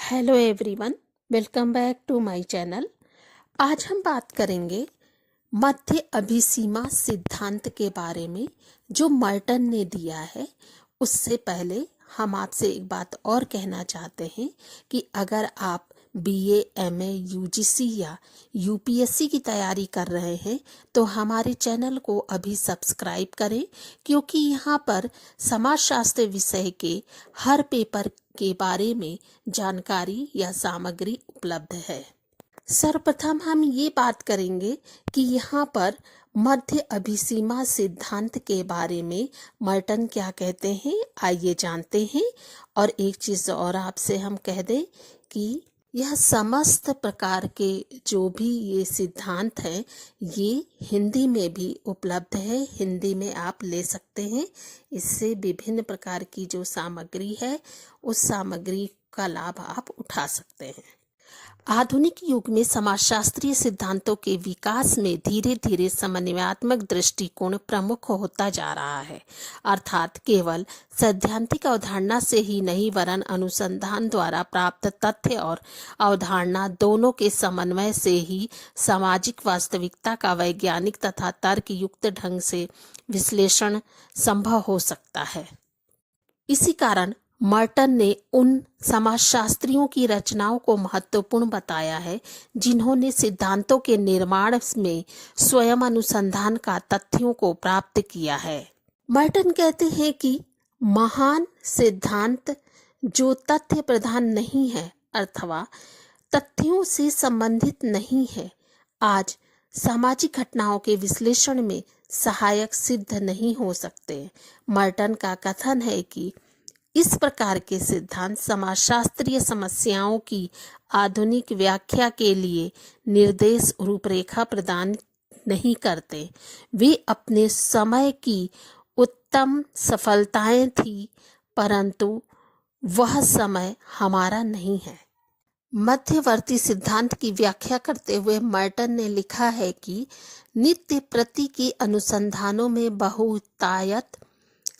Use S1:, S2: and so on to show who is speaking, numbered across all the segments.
S1: Hello everyone, welcome back to my channel. आज हम बात करेंगे मध्य अभिसीमा सिद्धांत के बारे में जो मर्टन ने दिया है। उससे पहले हम आपसे एक बात और कहना चाहते हैं कि अगर आप बीए, एमए, यूजीसी या यूपीएससी की तैयारी कर रहे हैं तो हमारे चैनल को अभी सब्सक्राइब करें, क्योंकि यहाँ पर समाजशास्त्र विषय के हर पेपर के बारे में जानकारी या सामग्री उपलब्ध है। सर्वप्रथम हम ये बात करेंगे कि यहाँ पर मध्य अभिसीमा सिद्धांत के बारे में मर्टन क्या कहते हैं, आइए जानते हैं। और एक चीज़ और आपसे हम कह दें कि यह समस्त प्रकार के जो भी ये सिद्धांत हैं ये हिंदी में भी उपलब्ध है, हिंदी में आप ले सकते हैं। इससे विभिन्न प्रकार की जो सामग्री है उस सामग्री का लाभ आप उठा सकते हैं। आधुनिक युग में समाजशास्त्रीय सिद्धांतों के विकास में धीरे धीरे समन्वयात्मक दृष्टिकोण प्रमुख होता जा रहा है, अर्थात केवल सैद्धांतिक अवधारणा से ही नहीं वरन अनुसंधान द्वारा प्राप्त तथ्य और अवधारणा दोनों के समन्वय से ही सामाजिक वास्तविकता का वैज्ञानिक तथा तर्क युक्त ढंग से विश्लेषण संभव हो सकता है। इसी कारण मर्टन ने उन समाजशास्त्रियों की रचनाओं को महत्वपूर्ण बताया है जिन्होंने सिद्धांतों के निर्माण में स्वयं अनुसंधान का तथ्यों को प्राप्त किया है। मर्टन कहते हैं कि महान सिद्धांत जो तथ्य प्रधान नहीं है अथवा तथ्यों से संबंधित नहीं है, आज सामाजिक घटनाओं के विश्लेषण में सहायक सिद्ध नहीं हो सकते। मर्टन का कथन है कि इस प्रकार के सिद्धांत समाजशास्त्रीय समस्याओं की आधुनिक व्याख्या के लिए निर्देश रूपरेखा प्रदान नहीं करते। वे अपने समय की उत्तम सफलताएं थी, परंतु वह समय हमारा नहीं है। मध्यवर्ती सिद्धांत की व्याख्या करते हुए मर्टन ने लिखा है कि नित्य प्रति के अनुसंधानों में बहुतायत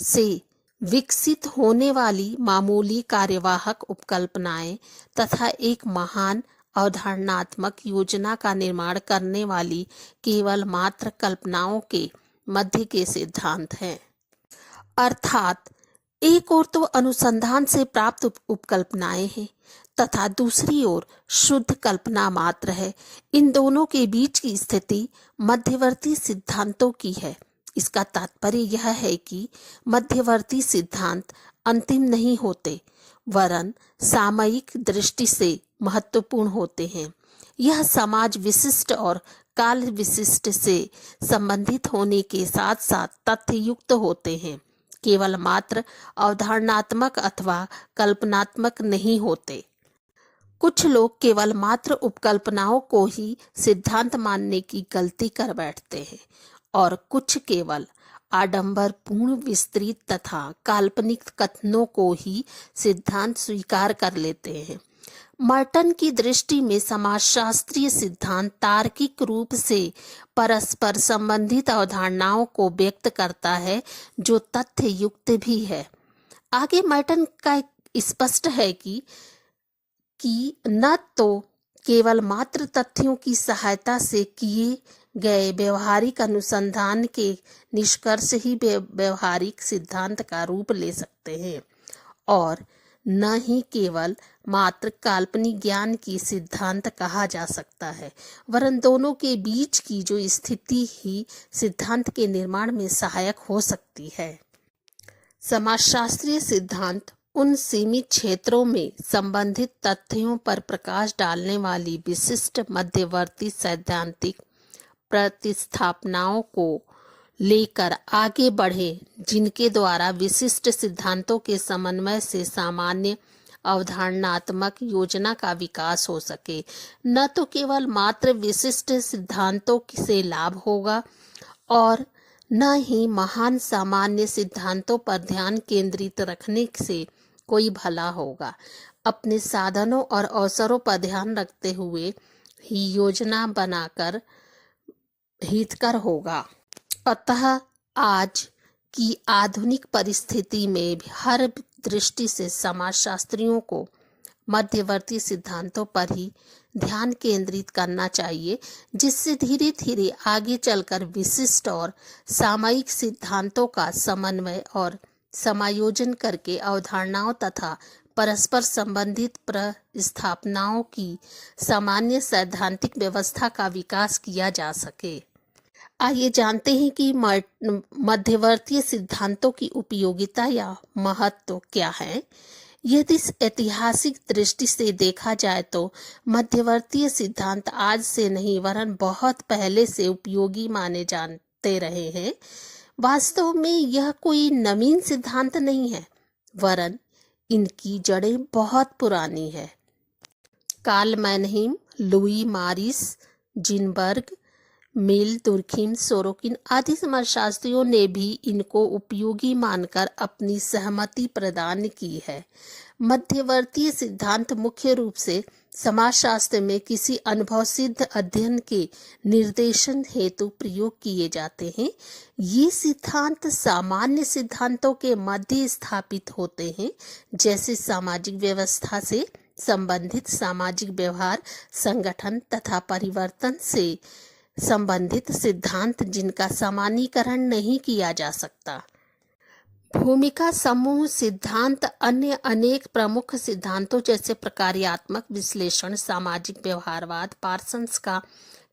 S1: से विकसित होने वाली मामूली कार्यवाहक उपकल्पनाएं तथा एक महान अवधारणात्मक योजना का निर्माण करने वाली केवल मात्र कल्पनाओं के मध्य के सिद्धांत हैं। अर्थात एक ओर तो अनुसंधान से प्राप्त उपकल्पनाएं हैं तथा दूसरी ओर शुद्ध कल्पना मात्र है। इन दोनों के बीच की स्थिति मध्यवर्ती सिद्धांतों की है। इसका तात्पर्य यह है कि मध्यवर्ती सिद्धांत अंतिम नहीं होते वरन सामयिक दृष्टि से महत्वपूर्ण होते हैं। यह समाज विशिष्ट और काल विशिष्ट से संबंधित होने के साथ साथ तथ्ययुक्त होते हैं, केवल मात्र अवधारणात्मक अथवा कल्पनात्मक नहीं होते। कुछ लोग केवल मात्र उपकल्पनाओं को ही सिद्धांत मानने की गलती कर बैठते हैं और कुछ केवल आडंबरपूर्ण विस्तृत तथा काल्पनिक कथनों को ही सिद्धांत स्वीकार कर लेते हैं। मर्टन की दृष्टि में समाजशास्त्रीय सिद्धांत तार्किक रूप से परस्पर संबंधित अवधारणाओं को व्यक्त करता है जो तथ्य युक्त भी है। आगे मर्टन का स्पष्ट है कि न तो केवल मात्र तथ्यों की सहायता से किए गए व्यवहारिक अनुसंधान के निष्कर्ष ही व्यवहारिक सिद्धांत का रूप ले सकते हैं और न ही केवल मात्र काल्पनिक ज्ञान की सिद्धांत कहा जा सकता है, वरन दोनों के बीच की जो स्थिति ही सिद्धांत के निर्माण में सहायक हो सकती है। समाजशास्त्रीय सिद्धांत उन सीमित क्षेत्रों में संबंधित तथ्यों पर प्रकाश डालने वाली विशिष्ट मध्यवर्ती सैद्धांतिक प्रतिस्थापनाओं को लेकर आगे बढ़े जिनके द्वारा विशिष्ट सिद्धांतों के समन्वय से सामान्य अवधारणात्मक योजना का विकास हो सके। न तो केवल मात्र विशिष्ट सिद्धांतों से लाभ होगा और न ही महान सामान्य सिद्धांतों पर ध्यान केंद्रित रखने से कोई भला होगा। अपने साधनों और अवसरों पर ध्यान रखते हुए ही योजना बनाकर हितकर होगा। अतः आज की आधुनिक परिस्थिति में हर दृष्टि से समाजशास्त्रियों को मध्यवर्ती सिद्धांतों पर ही ध्यान केंद्रित करना चाहिए, जिससे धीरे धीरे आगे चलकर विशिष्ट और सामयिक सिद्धांतों का समन्वय और समायोजन करके अवधारणाओं तथा परस्पर संबंधित प्रस्थापनाओं की सामान्य सैद्धांतिक व्यवस्था का विकास किया जा सके। आइए जानते हैं कि मध्यवर्ती सिद्धांतों की उपयोगिता या महत्व क्या है। यदि ऐतिहासिक दृष्टि से देखा जाए तो मध्यवर्ती सिद्धांत आज से नहीं वरन बहुत पहले से उपयोगी माने जाते रहे हैं। वास्तव में यह कोई नवीन सिद्धांत नहीं है, वरन इनकी जड़ें बहुत पुरानी है। कार्ल मैनहीम, लुई मारिस, जिनबर्ग, मिल दुर्खिम, सोरोकिन आदि समाजशास्त्रियों ने भी इनको उपयोगी मानकर अपनी सहमति प्रदान की है। मध्यवर्ती सिद्धांत मुख्य रूप से समाजशास्त्र में किसी अनुभव सिद्ध अध्ययन के निर्देशन हेतु प्रयोग किए जाते हैं। ये सिद्धांत सामान्य सिद्धांतों के मध्य स्थापित होते हैं, जैसे सामाजिक व्यवस्था से संबंधित सामाजिक व्यवहार, संगठन तथा परिवर्तन से संबंधित सिद्धांत जिनका सामान्यीकरण नहीं किया जा सकता। भूमिका समूह सिद्धांत अन्य अनेक प्रमुख सिद्धांतों जैसे प्रकार्यात्मक विश्लेषण, सामाजिक व्यवहारवाद, पार्सन्स का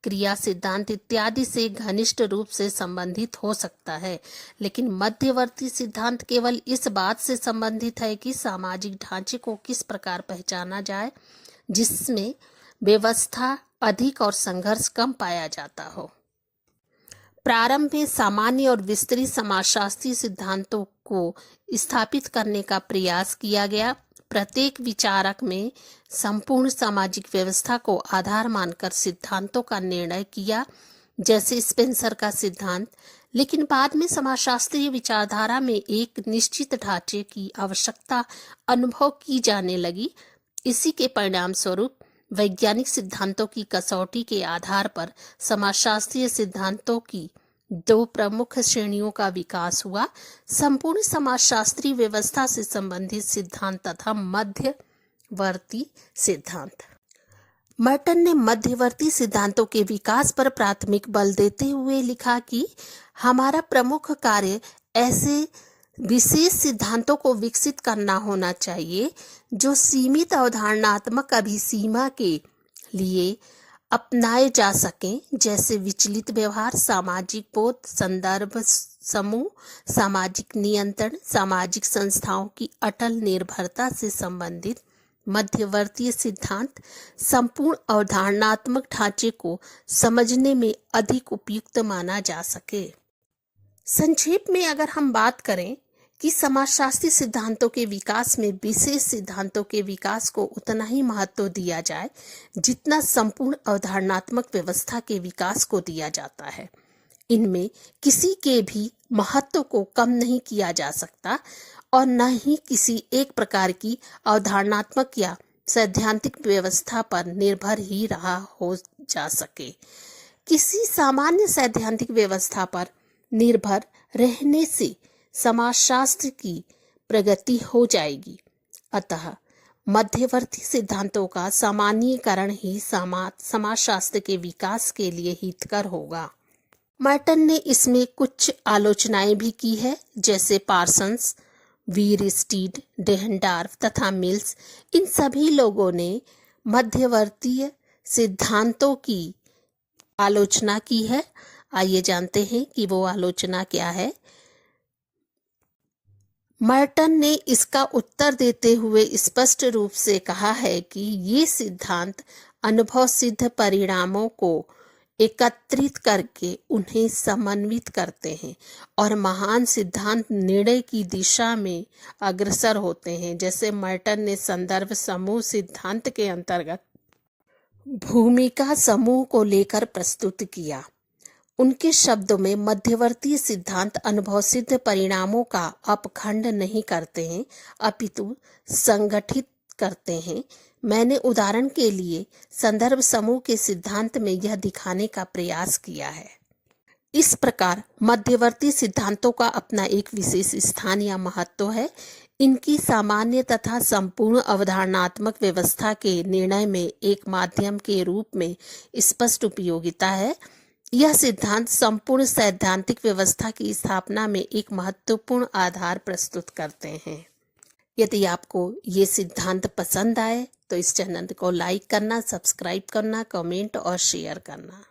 S1: क्रिया सिद्धांत इत्यादि से घनिष्ठ रूप से संबंधित हो सकता है, लेकिन मध्यवर्ती सिद्धांत केवल इस बात से संबंधित है कि सामाजिक ढांचे को किस प्रकार पहचाना जाए जिसमें व्यवस्था अधिक और संघर्ष कम पाया जाता हो। प्रारंभ में सामान्य और विस्तृत समाजशास्त्रीय सिद्धांतों को स्थापित करने का प्रयास किया गया। प्रत्येक विचारक में संपूर्ण सामाजिक व्यवस्था को आधार मानकर सिद्धांतों का निर्णय किया, जैसे स्पेंसर का सिद्धांत। लेकिन बाद में समाजशास्त्रीय विचारधारा में एक निश्चित ढांचे की आवश्यकता अनुभव की जाने लगी। इसी के परिणाम स्वरूप वैज्ञानिक सिद्धांतों की कसौटी के आधार पर समाजशास्त्रीय सिद्धांतों की दो प्रमुख श्रेणियों का विकास हुआ: संपूर्ण समाजशास्त्रीय व्यवस्था से संबंधित सिद्धांत तथा मध्यवर्ती सिद्धांत। मर्टन ने मध्यवर्ती सिद्धांतों के विकास पर प्राथमिक बल देते हुए लिखा कि हमारा प्रमुख कार्य ऐसे विशेष सिद्धांतों को विकसित करना होना चाहिए जो सीमित अवधारणात्मक अभिसीमा के लिए अपनाए जा सकें, जैसे विचलित व्यवहार, सामाजिक बोध, संदर्भ समूह, सामाजिक नियंत्रण, सामाजिक संस्थाओं की अटल निर्भरता से संबंधित। मध्यवर्ती सिद्धांत संपूर्ण अवधारणात्मक ढांचे को समझने में अधिक उपयुक्त माना जा सके। संक्षेप में अगर हम बात करें कि समाजशास्त्रीय सिद्धांतों के विकास में विशेष सिद्धांतों के विकास को उतना ही महत्व दिया जाए जितना संपूर्ण अवधारणात्मक व्यवस्था के विकास को दिया जाता है। इनमें किसी के भी महत्व को कम नहीं किया जा सकता और न ही किसी एक प्रकार की अवधारणात्मक या सैद्धांतिक व्यवस्था पर निर्भर ही रहा हो जा सके। किसी सामान्य सैद्धांतिक व्यवस्था पर निर्भर रहने से समाजशास्त्र की प्रगति हो जाएगी। अतः मध्यवर्ती सिद्धांतों का सामान्यीकरण ही समाजशास्त्र के विकास के लिए हितकर होगा। मर्टन ने इसमें कुछ आलोचनाएं भी की है, जैसे पार्सन्स, वीरस्टीड, डेहनडार्फ तथा मिल्स। इन सभी लोगों ने मध्यवर्ती सिद्धांतों की आलोचना की है। आइए जानते हैं कि वो आलोचना क्या है। मर्टन ने इसका उत्तर देते हुए स्पष्ट रूप से कहा है कि ये सिद्धांत अनुभव सिद्ध परिणामों को एकत्रित करके उन्हें समन्वित करते हैं और महान सिद्धांत निर्णय की दिशा में अग्रसर होते हैं। जैसे मर्टन ने संदर्भ समूह सिद्धांत के अंतर्गत भूमिका समूह को लेकर प्रस्तुत किया। उनके शब्दों में मध्यवर्ती सिद्धांत अनुभव सिद्ध परिणामों का अपखंड नहीं करते हैं, अपितु संगठित करते हैं। मैंने उदाहरण के लिए संदर्भ समूह के सिद्धांत में यह दिखाने का प्रयास किया है। इस प्रकार मध्यवर्ती सिद्धांतों का अपना एक विशेष स्थान या महत्व है। इनकी सामान्य तथा संपूर्ण अवधारणात्मक व्यवस्था के निर्णय में एक माध्यम के रूप में स्पष्ट उपयोगिता है। यह सिद्धांत संपूर्ण सैद्धांतिक व्यवस्था की स्थापना में एक महत्वपूर्ण आधार प्रस्तुत करते हैं। यदि आपको ये सिद्धांत पसंद आए तो इस चैनल को लाइक करना, सब्सक्राइब करना, कमेंट और शेयर करना।